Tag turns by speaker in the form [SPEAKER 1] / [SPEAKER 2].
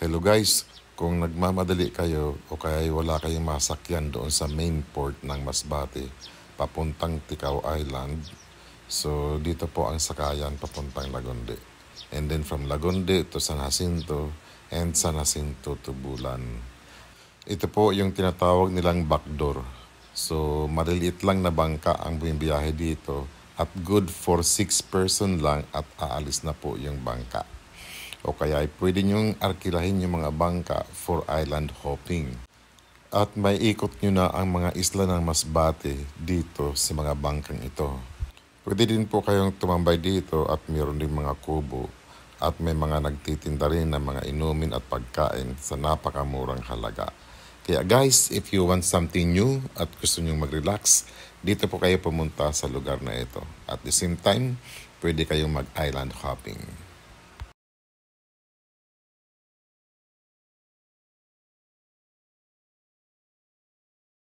[SPEAKER 1] Hello guys, kung nagmamadali kayo o kaya wala kayong masakyan doon sa main port ng Masbate papuntang Ticao Island, so dito po ang sakayan papuntang Lagonde. And then from Lagonde to San Jacinto and San Jacinto to Bulan. Ito po yung tinatawag nilang backdoor. So maliliit lang na bangka ang bumibiyahe dito at good for 6 person lang at aalis na po yung bangka. O kaya ay pwede nyong arkilahin yung mga bangka for island hopping. At may ikot nyo na ang mga isla ng Masbate dito sa mga bangkang ito. Pwede din po kayong tumambay dito at mayroon din mga kubo at may mga nagtitinda rin ng mga inumin at pagkain sa napakamurang halaga. Kaya guys, if you want something new at gusto nyong mag-relax, dito po kayo pumunta sa lugar na ito. At the same time, pwede kayong mag-island hopping.